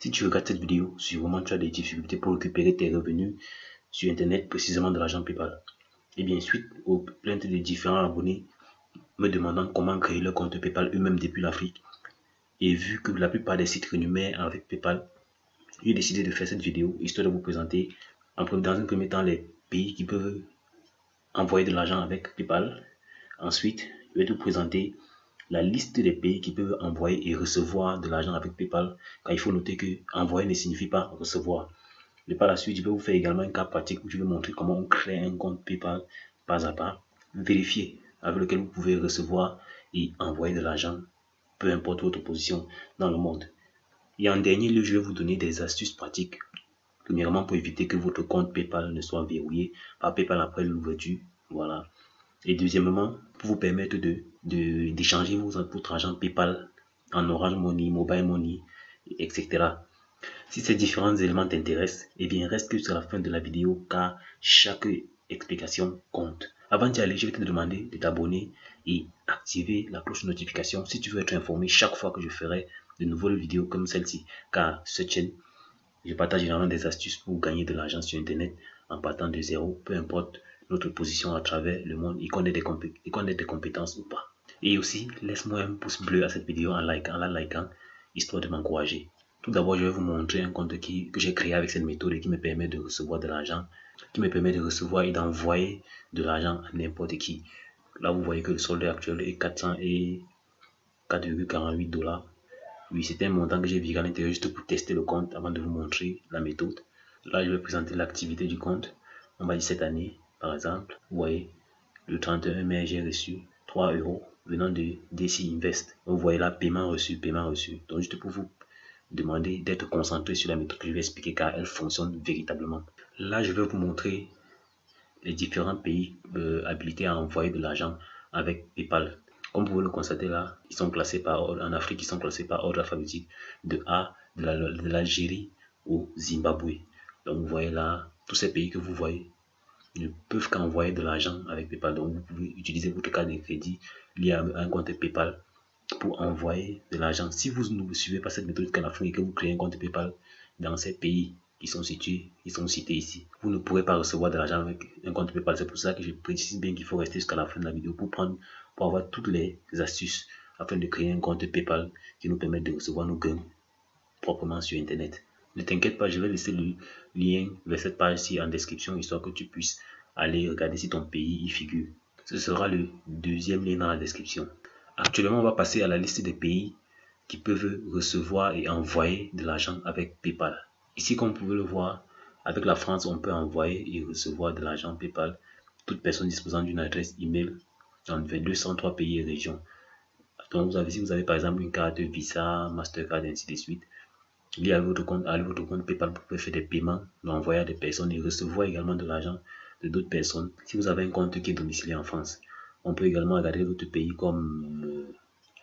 Si tu regardes cette vidéo, sûrement tu as des difficultés pour récupérer tes revenus sur Internet, précisément de l'argent PayPal. Et bien, suite aux plaintes des différents abonnés me demandant comment créer leur compte PayPal eux-mêmes depuis l'Afrique, et vu que la plupart des sites rémunèrent avec PayPal, j'ai décidé de faire cette vidéo histoire de vous présenter dans un premier temps les pays qui peuvent envoyer de l'argent avec PayPal. Ensuite, je vais te présenter la liste des pays qui peuvent envoyer et recevoir de l'argent avec PayPal, car il faut noter que envoyer ne signifie pas recevoir. Et par la suite, je vais vous faire également un cas pratique où je vais montrer comment on crée un compte PayPal pas à pas, vérifié, avec lequel vous pouvez recevoir et envoyer de l'argent, peu importe votre position dans le monde. Et en dernier lieu, je vais vous donner des astuces pratiques, premièrement pour éviter que votre compte PayPal ne soit verrouillé par PayPal après l'ouverture. Voilà. Et deuxièmement, pour vous permettre d'échanger votre argent PayPal en Orange Money, Mobile Money, etc. Si ces différents éléments t'intéressent, eh bien reste jusqu'à la fin de la vidéo car chaque explication compte. Avant d'y aller, je vais te demander de t'abonner et activer la cloche de notification si tu veux être informé chaque fois que je ferai de nouvelles vidéos comme celle-ci. Car cette chaîne, je partage généralement des astuces pour gagner de l'argent sur Internet en partant de zéro, peu importe notre position à travers le monde et qu'on ait des compétences ou pas. Et aussi, laisse-moi un pouce bleu à cette vidéo en la likant, histoire de m'encourager. Tout d'abord, je vais vous montrer un compte que j'ai créé avec cette méthode et qui me permet de recevoir de l'argent, qui me permet de recevoir et d'envoyer de l'argent à n'importe qui. Là, vous voyez que le solde actuel est 4,48 $. Oui, c'était un montant que j'ai viré à l'intérieur juste pour tester le compte avant de vous montrer la méthode. Là, je vais présenter l'activité du compte. On va dire cette année, par exemple. Vous voyez, le 31 mai, j'ai reçu 3 € venant de DC Invest. Vous voyez là, paiement reçu, paiement reçu. Donc, juste pour vous demander d'être concentré sur la méthode que je vais expliquer car elle fonctionne véritablement. Là, je vais vous montrer les différents pays habilités à envoyer de l'argent avec PayPal. Comme vous pouvez le constater là, ils sont classés par ordre. En Afrique, ils sont classés par ordre alphabétique de l'Algérie au Zimbabwe. Donc vous voyez là, tous ces pays que vous voyez ne peuvent qu'envoyer de l'argent avec PayPal. Donc vous pouvez utiliser votre carte de crédit liée à un compte PayPal pour envoyer de l'argent. Si vous ne suivez pas cette méthode jusqu'à la fin et que vous créez un compte PayPal dans ces pays qui sont cités ici, vous ne pourrez pas recevoir de l'argent avec un compte PayPal. C'est pour ça que je précise bien qu'il faut rester jusqu'à la fin de la vidéo pour avoir toutes les astuces afin de créer un compte PayPal qui nous permette de recevoir nos gains proprement sur Internet. Ne t'inquiète pas, je vais laisser le lien vers cette page-ci en description histoire que tu puisses aller regarder si ton pays y figure. Ce sera le deuxième lien dans la description. Actuellement, on va passer à la liste des pays qui peuvent recevoir et envoyer de l'argent avec PayPal. Ici, comme vous pouvez le voir, avec la France, on peut envoyer et recevoir de l'argent PayPal. Toute personne disposant d'une adresse email dans 203 pays et régions. Donc, si vous avez par exemple une carte Visa, Mastercard, et ainsi de suite, lié à votre compte PayPal, vous pouvez faire des paiements, l'envoyer à des personnes et recevoir également de l'argent de d'autres personnes. Si vous avez un compte qui est domicilié en France, on peut également regarder d'autres pays comme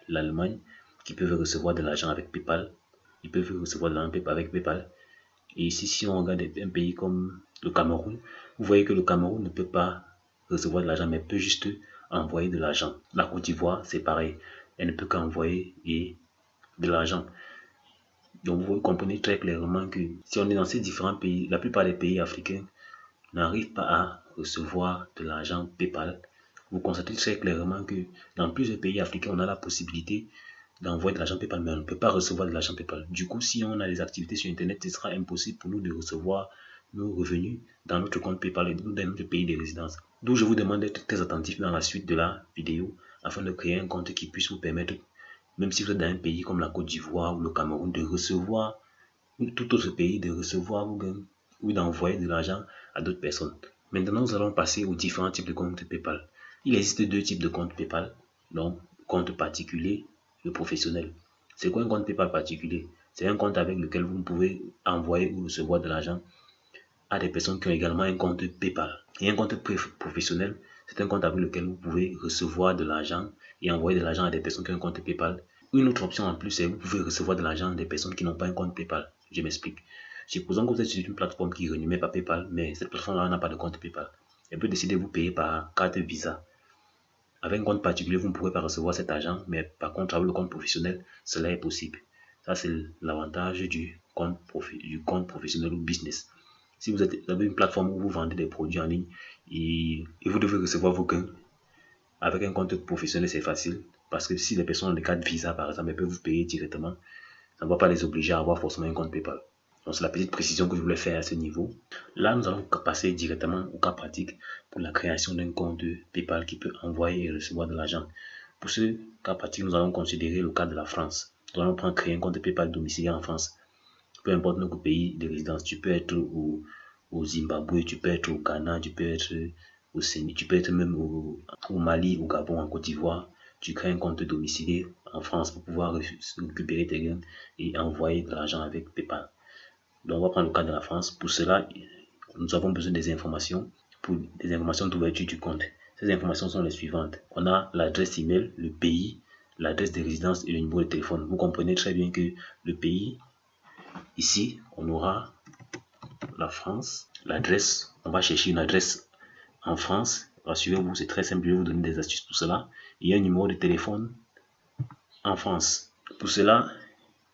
l'Allemagne qui peuvent recevoir de l'argent avec PayPal. Ils peuvent recevoir de l'argent avec PayPal. Et ici, si on regarde un pays comme le Cameroun, vous voyez que le Cameroun ne peut pas recevoir de l'argent, mais peut juste envoyer de l'argent. La Côte d'Ivoire, c'est pareil. Elle ne peut qu'envoyer de l'argent. Donc vous comprenez très clairement que si on est dans ces différents pays, la plupart des pays africains n'arrivent pas à recevoir de l'argent PayPal. Vous constatez très clairement que dans plusieurs pays africains, on a la possibilité d'envoyer de l'argent PayPal, mais on ne peut pas recevoir de l'argent PayPal. Du coup, si on a des activités sur Internet, ce sera impossible pour nous de recevoir nos revenus dans notre compte PayPal et dans notre pays de résidence. D'où je vous demande d'être très attentif dans la suite de la vidéo afin de créer un compte qui puisse vous permettre, même si vous êtes dans un pays comme la Côte d'Ivoire ou le Cameroun, de recevoir, ou tout autre pays, de recevoir ou d'envoyer de l'argent à d'autres personnes. Maintenant, nous allons passer aux différents types de comptes PayPal. Il existe deux types de comptes PayPal, donc compte particulier et professionnel. C'est quoi un compte PayPal particulier? C'est un compte avec lequel vous pouvez envoyer ou recevoir de l'argent à des personnes qui ont également un compte PayPal. Et un compte professionnel, c'est un compte avec lequel vous pouvez recevoir de l'argent et envoyer de l'argent à des personnes qui ont un compte PayPal. Une autre option en plus, c'est que vous pouvez recevoir de l'argent des personnes qui n'ont pas un compte PayPal. Je m'explique. Supposons que vous êtes sur une plateforme qui renomée par PayPal, mais cette plateforme-là n'a pas de compte PayPal. Elle peut décider de vous payer par carte Visa. Avec un compte particulier, vous ne pourrez pas recevoir cet argent, mais par contre, avec le compte professionnel, cela est possible. Ça, c'est l'avantage du du compte professionnel ou business. Si vous avez une plateforme où vous vendez des produits en ligne et vous devez recevoir vos gains, avec un compte professionnel, c'est facile. Parce que si les personnes ont des cartes Visa, par exemple, elles peuvent vous payer directement. Ça ne va pas les obliger à avoir forcément un compte PayPal. Donc, c'est la petite précision que je voulais faire à ce niveau. Là, nous allons passer directement au cas pratique pour la création d'un compte PayPal qui peut envoyer et recevoir de l'argent. Pour ce cas pratique, nous allons considérer le cas de la France. Nous allons créer un compte PayPal domicilié en France. Peu importe notre pays de résidence, tu peux être au Zimbabwe, tu peux être au Ghana, tu peux être au Sénégal, tu peux être même au Mali, au Gabon, en Côte d'Ivoire. Tu crées un compte domicilié en France pour pouvoir récupérer tes gains et envoyer de l'argent avec PayPal. Donc on va prendre le cas de la France. Pour cela, nous avons besoin des informations, des informations d'ouverture du compte. Ces informations sont les suivantes. On a l'adresse email, le pays, l'adresse de résidence et le numéro de téléphone. Vous comprenez très bien que le pays, ici, on aura la France, l'adresse. On va chercher une adresse en France. Rassurez-vous, c'est très simple. Je vais vous donner des astuces pour cela. Il y a un numéro de téléphone en France. Pour cela,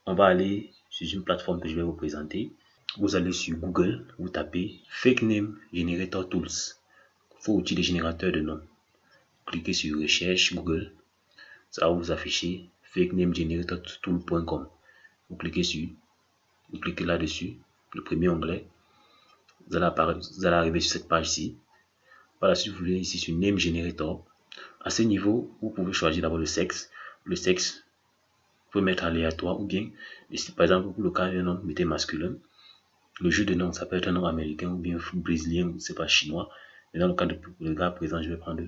on va aller sur une plateforme que je vais vous présenter. Vous allez sur Google, vous tapez Fake Name Generator Tools. Faux outil de générateur de nom. Cliquez sur Recherche Google. Ça va vous afficher Fake Name Generator Tool.com. Vous cliquez là-dessus, le premier onglet. Vous allez arriver sur cette page-ci. Par la suite, vous venez ici sur Name Generator. À ce niveau, vous pouvez choisir d'abord le sexe. Le sexe, vous pouvez mettre aléatoire ou bien, par exemple, pour le cas d'un nom, mettez masculin. Le jeu de nom, ça peut être un nom américain ou bien brésilien, ou c'est pas chinois. Mais dans le cas de le gars présent, je vais prendre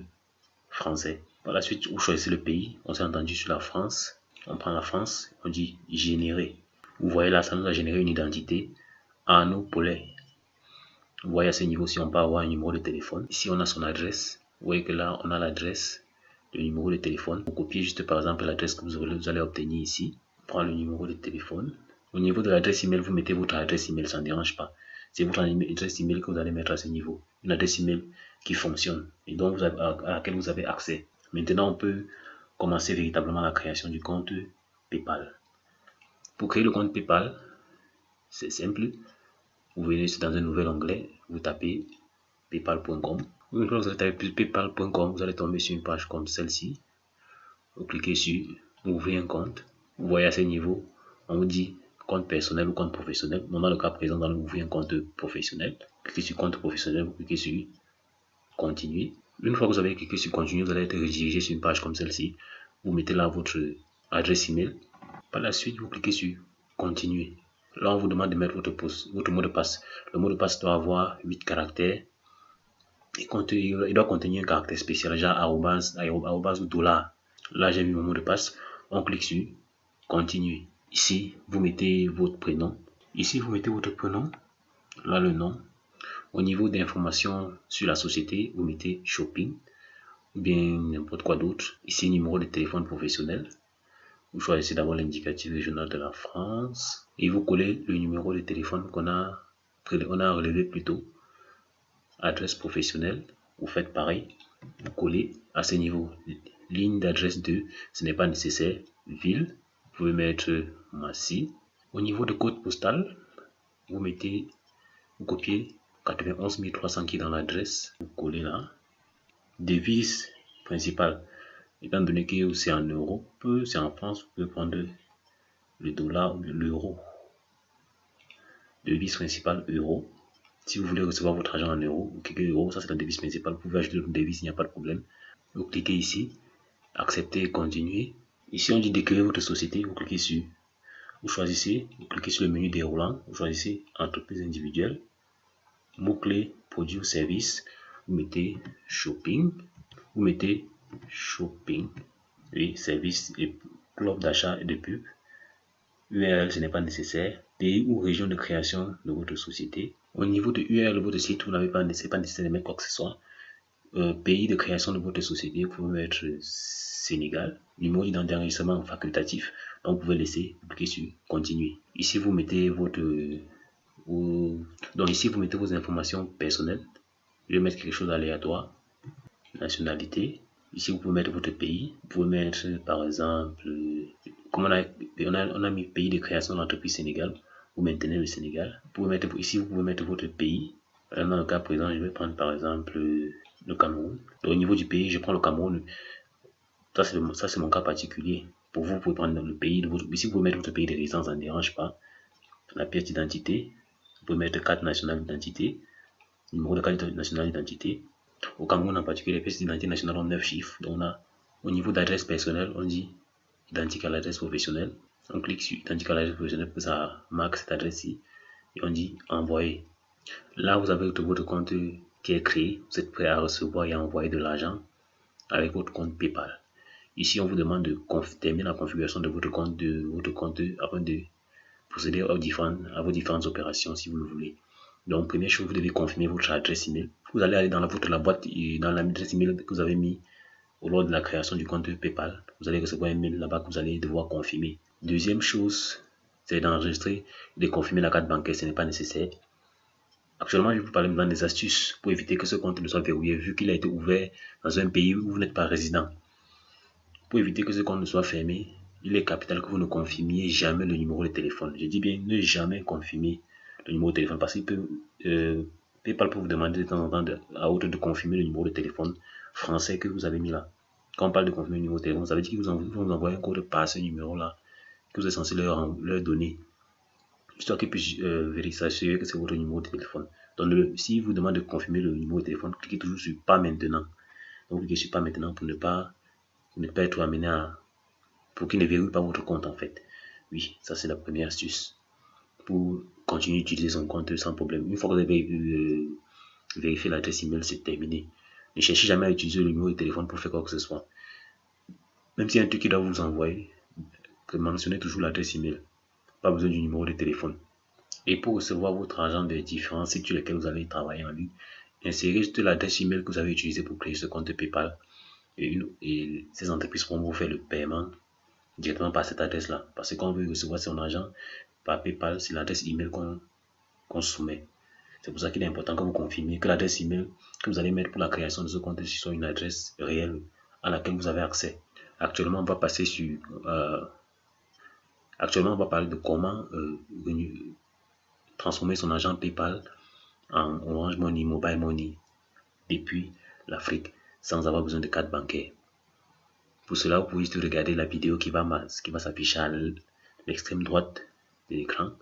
français. Par la suite, vous choisissez le pays. On s'est entendu sur la France. On prend la France. On dit générer. Vous voyez là, ça nous a généré une identité. Arnaud Paulet. Vous voyez à ce niveau, si on peut avoir un numéro de téléphone. Ici, on a son adresse. Vous voyez que là, on a l'adresse, le numéro de téléphone. Vous copiez juste par exemple l'adresse que vous allez obtenir ici. Prendre le numéro de téléphone. Au niveau de l'adresse email, vous mettez votre adresse email, ça ne dérange pas. C'est votre adresse email que vous allez mettre à ce niveau. Une adresse email qui fonctionne et donc à laquelle vous avez accès. Maintenant, on peut commencer véritablement la création du compte PayPal. Pour créer le compte PayPal, c'est simple. Vous venez dans un nouvel onglet, vous tapez paypal.com. Une fois que vous avez tapé paypal.com, vous allez tomber sur une page comme celle-ci. Vous cliquez sur ouvrir un compte. Vous voyez à ce niveau, on vous dit compte personnel ou compte professionnel. Dans le cas présent, dans ouvrir un compte professionnel. Cliquez sur compte professionnel, vous cliquez sur continuer. Une fois que vous avez cliqué sur continuer, vous allez être redirigé sur une page comme celle-ci. Vous mettez là votre adresse email. Par la suite, vous cliquez sur continuer. Là, on vous demande de mettre votre mot de passe. Le mot de passe doit avoir 8 caractères. Il doit contenir un caractère spécial, genre arrobase ou dollar. Là, j'ai mis mon mot de passe. On clique sur continuer. Ici, vous mettez votre prénom. Ici, vous mettez votre prénom. Là, le nom. Au niveau d'informations sur la société, vous mettez shopping ou bien n'importe quoi d'autre. Ici, numéro de téléphone professionnel. Vous choisissez d'abord l'indicatif régional de la France et vous collez le numéro de téléphone qu'on a relevé plus tôt. Adresse professionnelle, vous faites pareil. Vous collez à ce niveau. Ligne d'adresse 2, ce n'est pas nécessaire. Ville, vous pouvez mettre Massy. Au niveau de code postal, vous copiez 91 300 qui est dans l'adresse. Vous collez là. Devise principale. Étant donné que c'est en Europe, c'est en France, vous pouvez prendre le dollar ou l'euro. Devise principale, euro. Si vous voulez recevoir votre argent en euros, vous cliquez euro, ça c'est la devise principale. Vous pouvez ajouter une devise, il n'y a pas de problème. Vous cliquez ici, accepter et continuer. Ici, on dit décrire votre société, vous cliquez sur, vous cliquez sur le menu déroulant, vous choisissez entreprise individuelle, mot-clé, produit ou service, vous mettez shopping, oui, service et club d'achat et de pub. URL, ce n'est pas nécessaire. Pays ou région de création de votre société. Au niveau de URL de votre site, vous n'avez pas nécessaire de mettre quoi que ce soit. Pays de création de votre société, vous pouvez mettre Sénégal. Numéro d'enregistrement facultatif. Donc vous pouvez laisser, vous cliquez sur continuer. Ici vous mettez vos informations personnelles. Je vais mettre quelque chose d'aléatoire. Nationalité. Ici vous pouvez mettre votre pays. Vous pouvez mettre par exemple, comme on a mis pays de création de l'entreprise Sénégal. vous maintenez le Sénégal. Vous pouvez mettre, ici, vous pouvez mettre votre pays. Dans le cas présent, je vais prendre par exemple le Cameroun. Donc, au niveau du pays, je prends le Cameroun. Ça, c'est mon cas particulier. Pour vous, vous pouvez prendre le pays de votre... Ici, vous pouvez mettre votre pays de résidence, ça ne dérange pas. La pièce d'identité. Vous pouvez mettre carte nationale d'identité. Numéro de carte nationale d'identité. Au Cameroun en particulier, les pièces d'identité nationale ont 9 chiffres. Donc, on a, au niveau d'adresse personnelle, on dit identique à l'adresse professionnelle. On clique sur identique à l'adresse professionnelle pour que ça marque cette adresse-ci. Et on dit envoyer. Là, vous avez votre compte qui est créé. Vous êtes prêt à recevoir et à envoyer de l'argent avec votre compte PayPal. Ici, on vous demande de terminer la configuration de votre compte afin de procéder à vos différentes opérations si vous le voulez. Donc, première chose, vous devez confirmer votre adresse email. Vous allez aller dans la boîte, dans l'adresse email que vous avez mis lors de la création du compte PayPal. Vous allez recevoir un mail là-bas que vous allez devoir confirmer. Deuxième chose, c'est d'enregistrer et de confirmer la carte bancaire. Ce n'est pas nécessaire. Actuellement, je vais vous parler maintenant des astuces pour éviter que ce compte ne soit verrouillé vu qu'il a été ouvert dans un pays où vous n'êtes pas résident. Pour éviter que ce compte ne soit fermé, il est capital que vous ne confirmiez jamais le numéro de téléphone. Je dis bien ne jamais confirmer le numéro de téléphone parce que PayPal peut vous demander de temps en temps à autre de confirmer le numéro de téléphone français que vous avez mis là. Quand on parle de confirmer le numéro de téléphone, ça veut dire qu'ils vont vous envoyer un code par ce numéro-là que vous êtes censé leur donner, histoire qu'ils puissent s'assurer que c'est votre numéro de téléphone. Donc, si vous demande de confirmer le numéro de téléphone, cliquez toujours sur pas maintenant. Donc, cliquez sur pas maintenant pour ne pas être amené pour qu'il ne verrouille pas votre compte en fait. Oui, ça c'est la première astuce pour continuer d'utiliser son compte sans problème. Une fois que vous avez vérifié l'adresse email, c'est terminé. Ne cherchez jamais à utiliser le numéro de téléphone pour faire quoi que ce soit. Même s'il y a un truc qui doit vous envoyer, mentionnez toujours l'adresse email. Pas besoin du numéro de téléphone. Et pour recevoir votre argent des différents sites sur lesquels vous allez travailler en ligne, insérez juste l'adresse email que vous avez utilisé pour créer ce compte PayPal. Et ces entreprises pourront vous faire le paiement directement par cette adresse-là. Parce que quand on veut recevoir son argent par PayPal, c'est l'adresse email qu'on soumet. C'est pour ça qu'il est important que vous confirmiez que l'adresse email que vous allez mettre pour la création de ce compte soit une adresse réelle à laquelle vous avez accès. Actuellement, on va passer sur... actuellement, on va parler de comment transformer son argent PayPal en Orange Money, Mobile Money depuis l'Afrique sans avoir besoin de carte bancaire. Pour cela, vous pouvez juste regarder la vidéo qui va s'afficher à l'extrême droite de l'écran,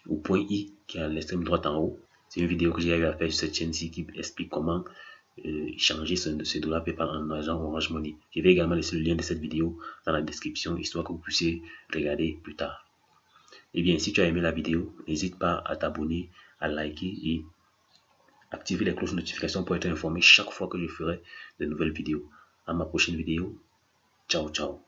au point I qui est à l'extrême droite en haut. C'est une vidéo que j'ai eu à faire sur cette chaîne-ci qui explique comment changer ce dollar PayPal en argent Orange Money. Je vais également laisser le lien de cette vidéo dans la description, histoire que vous puissiez regarder plus tard. Et bien, si tu as aimé la vidéo, n'hésite pas à t'abonner, à liker et activer les cloches de notification pour être informé chaque fois que je ferai de nouvelles vidéos. À ma prochaine vidéo. Ciao, ciao.